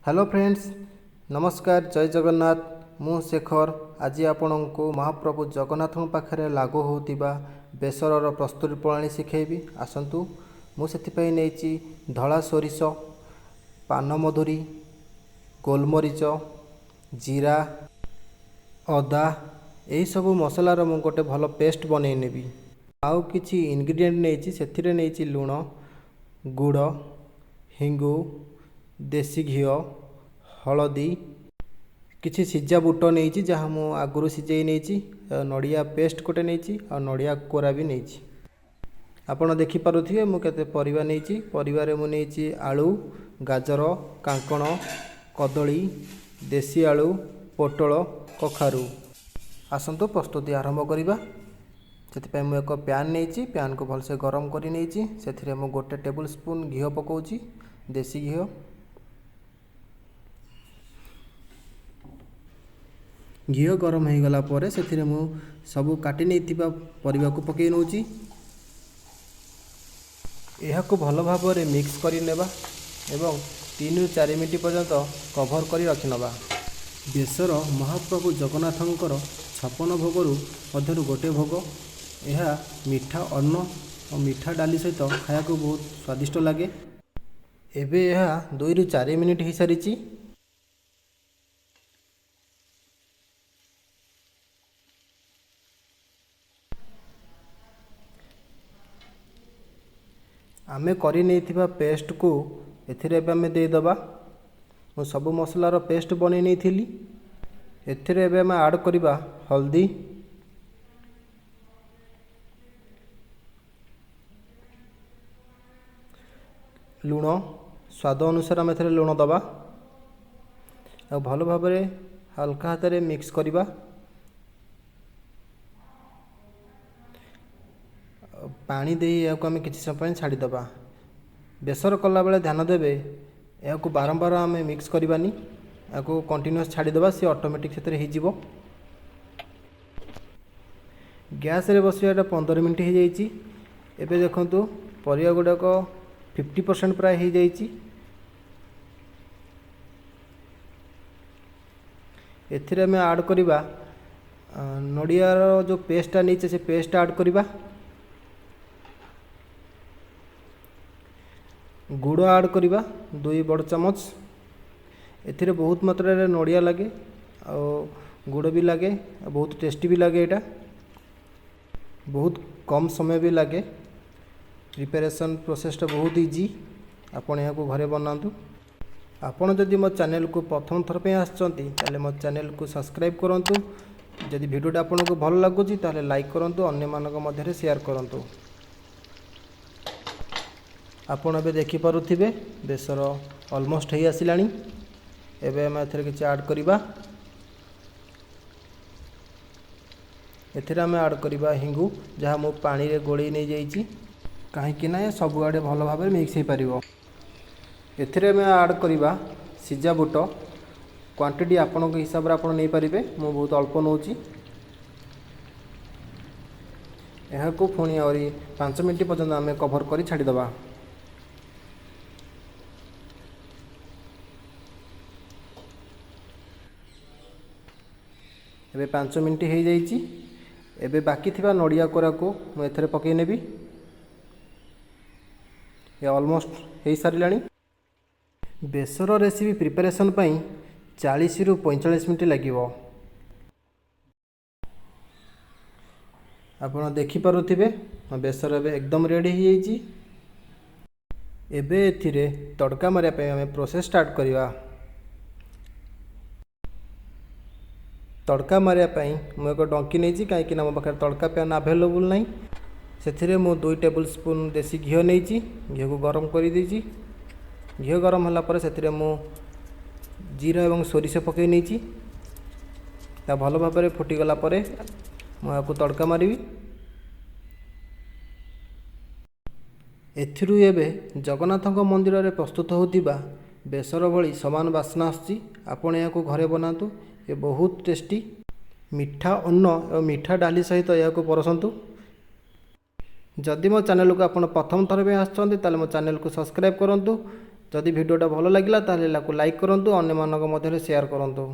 Hello friends, नमस्कार, जय जगन्नाथ। मु शेखर आज आपण को महाप्रभु जगन्नाथ पाखे लागू होता बेसर प्रस्तुति प्रणाली शिखेबी। आसतु मुझे नहीं धला सोरिष, पान मधुरी, गोलमरीच, जीरा, अदा यही सब मसलार मु गोटे भल पेस्ट बनई नेबी। आउ किछि इनग्रेडिएंट नहीं लुण, गुड़, हिंगु, देसी घी, हलदी, किछि सिजा बुट नहीं जहाँ मु आगुरी सिझे नहीं, नड़िया पेस्ट गोटे नहीं आ नड़िया कोरा भी नहीं। आपण देखिपे मुझे परिवा नहीं, परिवार मु नहीं आलू, गाजर, कांकण, कदली, देसी आलू, पोटल, कखारू। आसतु प्रस्तुति आरंभ करवा। से मुझे एक पैन नहीं, पैन को भलसे गरम कर नहीं, से मु गोटे टेबुल स्पून घी पकाउची, देसी घी। घी गरम हो गला पर से मु सबू काटी नहीं परिवा को पकई नौची। यह भल भाव मिक्स करनेबा एवं 3 ରୁ 4 मिनट पर्यंत कभर कर रखिनबा। बेसर महाप्रभु जगन्नाथंकर 56 भोगरू मध्यरु गोटे भोग। यह मीठा अन्न और मीठा डाली सहित खाया को बहुत स्वादिष्ट लगे। एबे यह 2 ରୁ 4 मिनट हो सारी। आमे करी नहीं पेस्ट को एथिरे आमे देदबा। मु सब मसलार पेस्ट बनी नहीं थी। एथिरे एबे आमे ऐड करबा हल्दी, लुण, स्वाद अनुसार आमे एथिरे लुण दबा आ भल भाव हल्का हाथ रे मिक्स करबा। पानी दे या आम कि समय छाड़ीदबा। बेसर कला बेले ध्यान देवे या बारंबार आम मिक्स करवानी, या कंटिन्यूअस छाड़ीदबा, सी ऑटोमेटिक से हो। गैस रे बसवा 15 मिनट हो जाइए। एबे देखंतु परिया गुड़ाक 50% प्राय हो जाइए। एथिरे आम ऐड करवा नड़ियार जो पेस्टा नहीं से पेस्ट ऐड करवा। गुड़ ऐड करवा 2 बड़ चामच। एथिरे बहुत मात्रा रे नड़िया लगे और गुड़ भी लगे, बहुत टेस्टी भी लगे। एटा बहुत कम समय भी लगे। प्रिपरेशन प्रोसेसटा बहुत इजी। आपण यहाँ को घरे बनातु। आपण जदि मो चैनल को प्रथम थर पे आछंती ताले मो चैनल को सब्सक्राइब करंतु। जदि वीडियोटा आपन को भल लागुची ताले लाइक करंतु, अन्य मानक मध्य शेयर करंतु। आपण ए देखिपे बेसर ऑलमोस्ट हो आसला। एबे आम एथरे किछि ऐड करबा। एथिरे आम ऐड करबा हिंगु, जहाँ मु पानी रे गोळी नहीं जाइछि, कहीं ना सब आड़े भल भाव मिक्स हो पार। एथिरे आम ऐड करबा सिजा बुट। क्वांटिटी आपण हिसाब से आपण नहीं पारे, मु बहुत अल्प नौची। यह को पुणी आहरी 5 मिनट पर्यंत आम कभर कर छाड़ीदबा। एबे 5 मिनट हो जाइए। एबे बाकी थिबा नड़िया कोरा को मु एथरे पकई नेबी। ये ऑलमोस्ट हो सारा। बेसर रेसिपी प्रिपरेशन पई 40 ରୁ 45 मिनट लगे। आपण देखिपे बेसर एबे एकदम रेडी हो जाइए। एबे एथिरे तड़का मारिया पे आमे प्रोसेस स्टार्ट करवा। तड़का मारिया मु एक डंकी नहीं, कहीं मो पाखे तड़का पैन आभेलेबुल नहीं। से मु 2 टेबुल स्पून देसी घी नहीं, घी को गरम कर देछि। घी गरम होला से मु जीरा एवं सोरिष पकई नहीं। भल भाव फुटीगला मुझे तड़का मारी। एथिरु एबे जगन्नाथ मंदिर रे प्रस्तुत होतिबा बेसर भली समान बास्ना आछि। आपण या घरे बनातु। ये बहुत टेस्टी मीठा अन्न और मीठा डाली सहित या परसतु। जदि मो चैनल को आप प्रथम थर पे आसछन्ति ताले मो चैनल को सब्सक्राइब करंतु ଯଦି ଭିଡ଼ିଓଟା ଭଲ ଲାଗିଲା ତାହେଲେ ଏହାକୁ ଲାଇକ୍ କରନ୍ତୁ, ଅନ୍ୟମାନଙ୍କ ମଧ୍ୟରେ ସେୟାର କରନ୍ତୁ।